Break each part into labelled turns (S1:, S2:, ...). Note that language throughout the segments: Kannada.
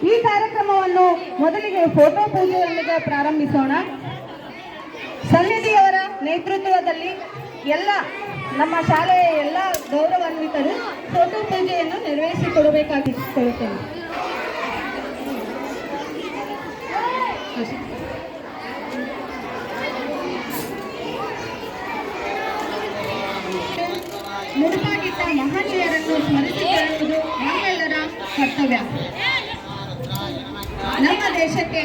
S1: ಈ ಕಾರ್ಯಕ್ರಮವನ್ನು ಮೊದಲಿಗೆ ಫೋಟೋ ಪೂಜೆಯೊಂದಿಗೆ ಪ್ರಾರಂಭಿಸೋಣ. ಸನ್ನಿಧಿಯವರ ನೇತೃತ್ವದಲ್ಲಿ ನಮ್ಮ ಶಾಲೆಯ ಎಲ್ಲ ಗೌರವಾನ್ವಿತರು ಫೋಟೋ ಪೂಜೆಯನ್ನು ನೆರವೇರಿಸಿಕೊಡಬೇಕಾಗಿರುತ್ತೇನೆ. ಮುಡುಪಾಗಿದ್ದ ಮಹನೀಯರನ್ನು ಸ್ಮರಿಸಿಕೊಳ್ಳುವುದು ನಮ್ಮೆಲ್ಲರ ಕರ್ತವ್ಯ. ನಮ್ಮ ದೇಶಕ್ಕೆ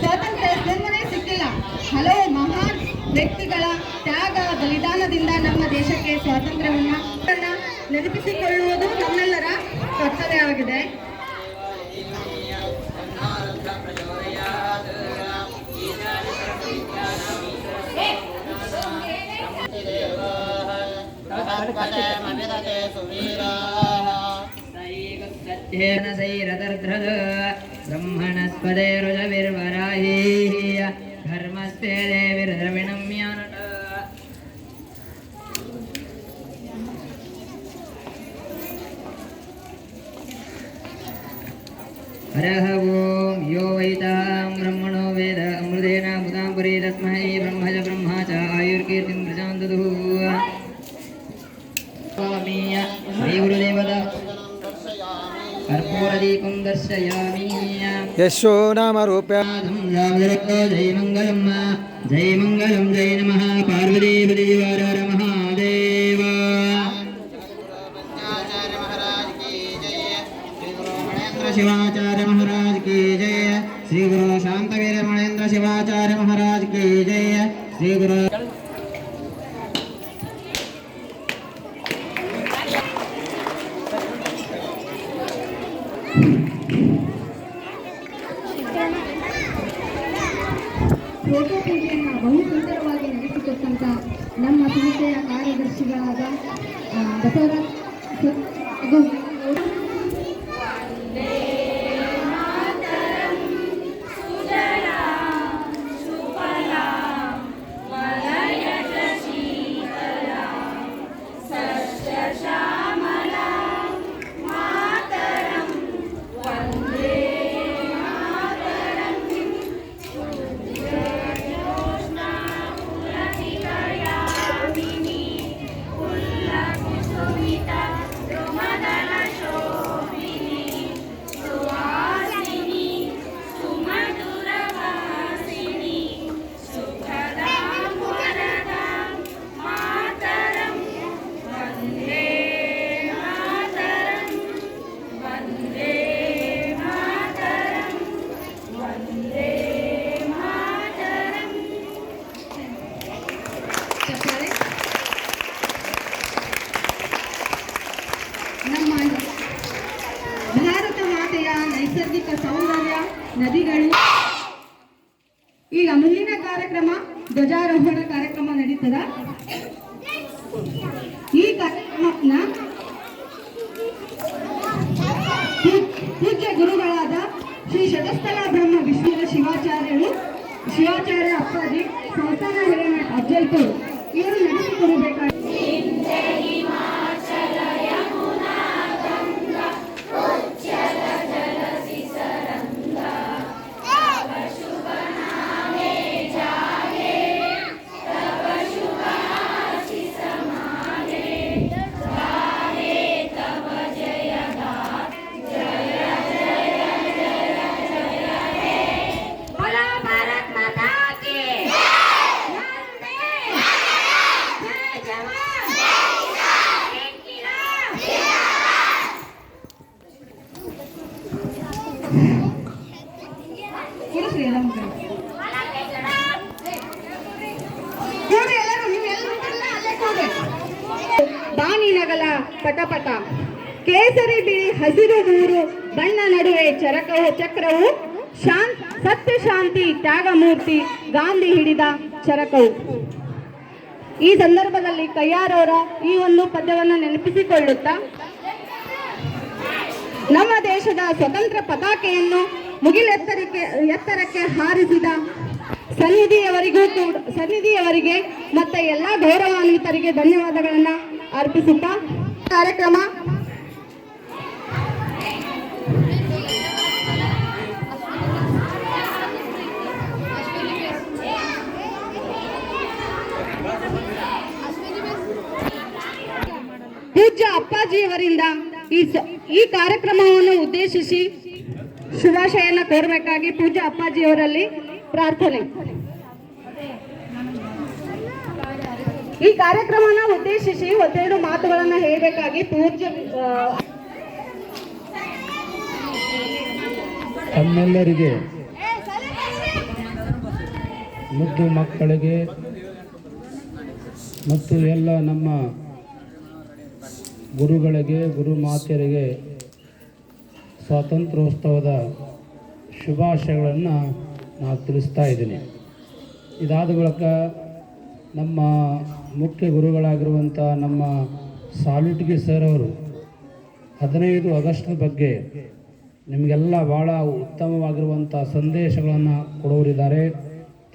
S1: ಸ್ವಾತಂತ್ರ್ಯ ಸುಮ್ಮನೆ ಸಿಕ್ಕಿಲ್ಲ. ಹಲವು ಮಹಾನ್ ವ್ಯಕ್ತಿಗಳ ತ್ಯಾಗ ಬಲಿದಾನದಿಂದ ನಮ್ಮ ದೇಶಕ್ಕೆ ಸ್ವಾತಂತ್ರ್ಯವನ್ನು ನೆನಪಿಸಿಕೊಳ್ಳುವುದು ನಮ್ಮೆಲ್ಲರ ಕರ್ತವ್ಯವಾಗಿದೆ.
S2: ಬ್ರಹ್ಮಣಸ್ಪದೇ ರುಜವಿರ್ವರಾಹೀಯ ಧರ್ಮಸ್ಥೇ ದೇವಿರ್ದ್ರವಿಣಮ್ಯಾನಟ. ಹರಃ ಓಂ ಯೋ ವೈತಾಂ ಬ್ರಹ್ಮಣೋ ವೇದ ಅಮೃತೇನ ಮುದಾಂ ಪುರಿ ತಸ್ಮೈ ಬ್ರಹ್ಮ ಚ ಬ್ರಹ್ಮ ಚ ಆಯುರ್ಕೀರ್ತಿಂ ಪ್ರಜಾಂತದು. ಶ್ರೀ ಗುರುದೇವದ कर्पूरदीपं दर्शयामि.
S3: यशो नाम रूप्य
S2: जय मंगलम जय मंगलम जय नमः पार्वती हर हर महादेव. शिवाचार्य महाराज की जय. श्री गुरु शांतवीर मणेन्द्र शिवाचार्य महाराज की जय. श्री गुरु
S1: ಫೋಟೋ ಪೂಜೆಯನ್ನು ಬಹು ಸುಂದರವಾಗಿ ನಡೆಸಿಕೊಟ್ಟಂತ ನಮ್ಮ ಸಂಸ್ಥೆಯ ಕಾರ್ಯದರ್ಶಿಗಳಾದ ಬಸವರಾಜ್ ಭಾರತ ಮಾತೆಯ ನೈಸರ್ಗಿಕ ಸೌಂದರ್ಯ, ನದಿಗಳು. ಈಗ ಮುಂದಿನ ಕಾರ್ಯಕ್ರಮ ಧ್ವಜಾರೋಹಣ ಕಾರ್ಯಕ್ರಮ ನಡೀತದ. ಈ ಕಾರ್ಯಕ್ರಮನ ಪೂಜ್ಯ ಗುರುಗಳಾದ ಶ್ರೀ ಶತಸ್ಥಲ ಬ್ರಹ್ಮ ವಿಶ್ವದ ಶಿವಾಚಾರ್ಯ ಅಪ್ಪಾಜಿ ಸಂಸ್ಥಾನ ಹಿರೇಮಠ ಅಜ್ಜಲ್ಪುರ್ ಇವರು ನಡೆಸಿಕೊಡಬೇಕಾಗಿ ಬಾನಿನಗಲ ಪಟಪಟ ಕೇಸರಿ ಬಿಳಿ ಹಸಿರು ಮೂರು ಬಣ್ಣ ನಡುವೆ ಚಕ್ರವು ಸತ್ಯ ಶಾಂತಿ ತ್ಯಾಗಮೂರ್ತಿ ಗಾಂಧಿ ಹಿಡಿದ ಚರಕವು. ಈ ಸಂದರ್ಭದಲ್ಲಿ ಕಯ್ಯಾರವರ ಈ ಒಂದು ಪದ್ಯವನ್ನು ನೆನಪಿಸಿಕೊಳ್ಳುತ್ತಾ, ನಮ್ಮ ದೇಶದ ಸ್ವತಂತ್ರ ಪತಾಕೆಯನ್ನು ಎತ್ತರಕ್ಕೆ ಹಾರಿಸಿದ ಸನ್ನಿಧಿಯವರಿಗೆ ಮತ್ತೆ ಎಲ್ಲ ಗೌರವಾನ್ವಿತರಿಗೆ ಧನ್ಯವಾದಗಳನ್ನು ಅರ್ಪಿಸುತ್ತಾ ಕಾರ್ಯಕ್ರಮ ಪೂಜ್ಯ ಅಪ್ಪಾಜಿಯವರಿಂದ ಈ ಕಾರ್ಯಕ್ರಮವನ್ನು ಉದ್ದೇಶಿಸಿ ಶುಭಾಶಯನ ಕೋರಬೇಕಾಗಿ ಪೂಜ್ಯ ಅಪ್ಪಾಜಿಯವರಲ್ಲಿ ಪ್ರಾರ್ಥನೆ. ಈ ಕಾರ್ಯಕ್ರಮನ ಉದ್ದೇಶಿಸಿ ಒಂದೆರಡು ಮಾತುಗಳನ್ನು ಹೇಳಬೇಕಾಗಿ ಪೂಜ್ಯ
S4: ತಮ್ಮೆಲ್ಲರಿಗೆ, ಮುದ್ದು ಮಕ್ಕಳಿಗೆ ಮತ್ತು ಎಲ್ಲ ನಮ್ಮ ಗುರುಗಳಿಗೆ, ಗುರುಮಾತೆಯರಿಗೆ ಸ್ವಾತಂತ್ರ್ಯೋತ್ಸವದ ಶುಭಾಶಯಗಳನ್ನು ನಾನು ತಿಳಿಸ್ತಾ ಇದ್ದೀನಿ. ಇದಾದ ಬಳಿಕ ನಮ್ಮ ಮುಖ್ಯ ಗುರುಗಳಾಗಿರುವಂಥ ನಮ್ಮ ಸಾಲುಟ್ಗಿ ಸರ್ ಅವರು 15 ಆಗಸ್ಟ್ ಬಗ್ಗೆ ನಿಮಗೆಲ್ಲ ಭಾಳ ಉತ್ತಮವಾಗಿರುವಂಥ ಸಂದೇಶಗಳನ್ನು ಕೊಡೋರಿದ್ದಾರೆ.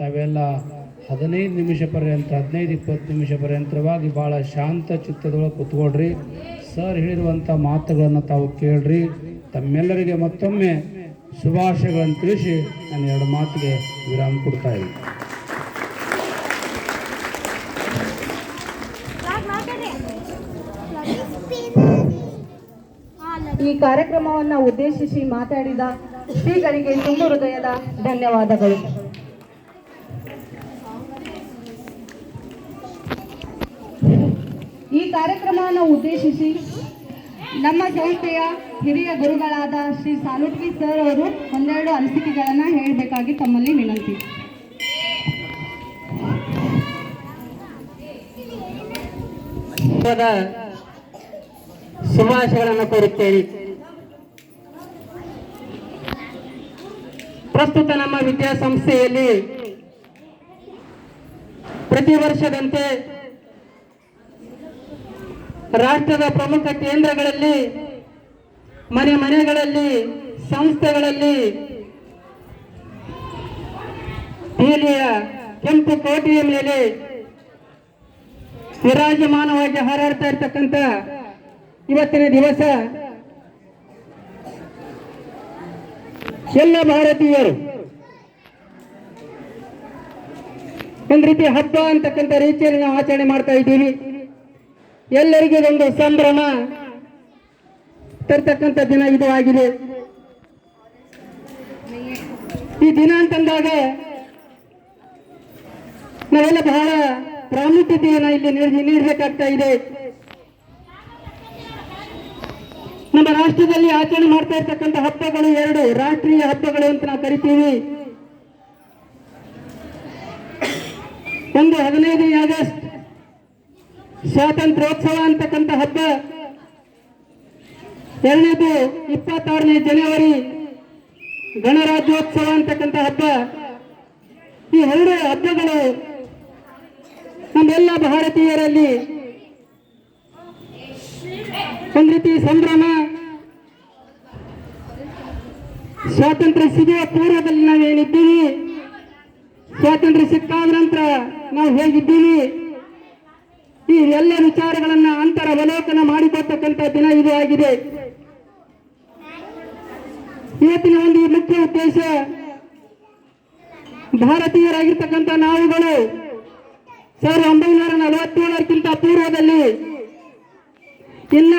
S4: ತಾವೆಲ್ಲ 15 ನಿಮಿಷ ಪರ್ಯಂತ 15-20 ನಿಮಿಷ ಪರ್ಯಂತವಾಗಿ ಭಾಳ ಶಾಂತ ಚಿತ್ತದೊಳಗೆ ಕೂತ್ಕೊಳ್ರಿ. ಸರ್ ಹೇಳಿರುವಂಥ ಮಾತುಗಳನ್ನು ತಾವು ಕೇಳ್ರಿ. ತಮ್ಮೆಲ್ಲರಿಗೆ ಮತ್ತೊಮ್ಮೆ ಶುಭಾಶಯಗಳನ್ನು ತಿಳಿಸಿ ನಾನು 2 ಮಾತಿಗೆ ವಿರಾಮ ಕೊಡ್ತಾ ಇದ್ದೀನಿ.
S1: ಈ ಕಾರ್ಯಕ್ರಮವನ್ನು ಉದ್ದೇಶಿಸಿ ಮಾತಾಡಿದ ಶ್ರೀಗಳಿಗೆ ತುಂಬು ಹೃದಯದ ಧನ್ಯವಾದಗಳು. ಈ ಕಾರ್ಯಕ್ರಮವನ್ನು ಉದ್ದೇಶಿಸಿ ನಮ್ಮ ಸಂಸ್ಥೆಯ ಹಿರಿಯ ಗುರುಗಳಾದ ಶ್ರೀ ಸಾಲುಟ್ಗಿ ಸರ್ ಅವರು ಒಂದೆರಡು ಅನಿಸಿಕೆಗಳನ್ನು ಹೇಳಬೇಕಾಗಿ ತಮ್ಮಲ್ಲಿ ವಿನಂತಿ.
S5: ಶುಭಾಶಯಗಳನ್ನು ಕೋರುತ್ತೇನೆ. ಪ್ರಸ್ತುತ ನಮ್ಮ ವಿದ್ಯಾಸಂಸ್ಥೆಯಲ್ಲಿ ಪ್ರತಿ ವರ್ಷದಂತೆ ರಾಷ್ಟ್ರದ ಪ್ರಮುಖ ಕೇಂದ್ರಗಳಲ್ಲಿ, ಮನೆಗಳಲ್ಲಿ, ಸಂಸ್ಥೆಗಳಲ್ಲಿ ದೆಹಲಿಯ ಕೆಂಪು ಕೋಟೆಯ ಮೇಲೆ ವಿರಾಜಮಾನವಾಗಿ ಹಾರಾಡ್ತಾ ಇರ್ತಕ್ಕಂಥ ಇವತ್ತಿನ ದಿವಸ ಎಲ್ಲ ಭಾರತೀಯರು ಒಂದು ರೀತಿ ಹಬ್ಬ ಅಂತಕ್ಕಂಥ ರೀತಿಯಲ್ಲಿ ನಾವು ಆಚರಣೆ ಮಾಡ್ತಾ ಇದ್ದೀವಿ. ಎಲ್ಲರಿಗೂ ಒಂದು ಸಂಭ್ರಮ ತರ್ತಕ್ಕಂಥ ದಿನ ಇದು ಆಗಿದೆ. ಈ ದಿನ ಅಂತಂದಾಗ ನಾವೆಲ್ಲ ಬಹಳ ಪ್ರಾಮುಖ್ಯತೆಯನ್ನು ಇಲ್ಲಿ ನೀಡಬೇಕಾಗ್ತಾ ಇದೆ. ನಮ್ಮ ರಾಷ್ಟ್ರದಲ್ಲಿ ಆಚರಣೆ ಮಾಡ್ತಾ ಇರ್ತಕ್ಕಂಥ ಹಬ್ಬಗಳು 2 ರಾಷ್ಟ್ರೀಯ ಹಬ್ಬಗಳು ಅಂತ ನಾವು ಕರಿತೀವಿ. ಒಂದು 15 ಆಗಸ್ಟ್ ಸ್ವಾತಂತ್ರ್ಯೋತ್ಸವ ಅಂತಕ್ಕಂಥ ಹಬ್ಬ, ಎರಡನೇದು 26ನೇ ಜನವರಿ ಗಣರಾಜ್ಯೋತ್ಸವ ಅಂತಕ್ಕಂಥ ಹಬ್ಬ. ಈ 2 ಹಬ್ಬಗಳು ನಮ್ಮೆಲ್ಲ ಭಾರತೀಯರಲ್ಲಿ ಒಂದು ರೀತಿ ಸಂಭ್ರಮ. ಸ್ವಾತಂತ್ರ್ಯ ಸಿಗುವ ಪೂರ್ವದಲ್ಲಿ ನಾವೇನಿದ್ದೀವಿ, ಸ್ವಾತಂತ್ರ್ಯ ಸಿಕ್ಕಾದ ನಂತರ ನಾವು ಹೇಗಿದ್ದೀವಿ, ಈ ಎಲ್ಲ ವಿಚಾರಗಳನ್ನು ಅಂತರವಲೋಕನ ಮಾಡಿಕೊಡ್ತಕ್ಕಂಥ ದಿನ ಇದು ಆಗಿದೆ. ಇವತ್ತಿನ ಒಂದು ಮುಖ್ಯ ಉದ್ದೇಶ, ಭಾರತೀಯರಾಗಿರ್ತಕ್ಕಂಥ ನಾವುಗಳು 1947ಕ್ಕಿಂತ ಪೂರ್ವದಲ್ಲಿ ಎಲ್ಲ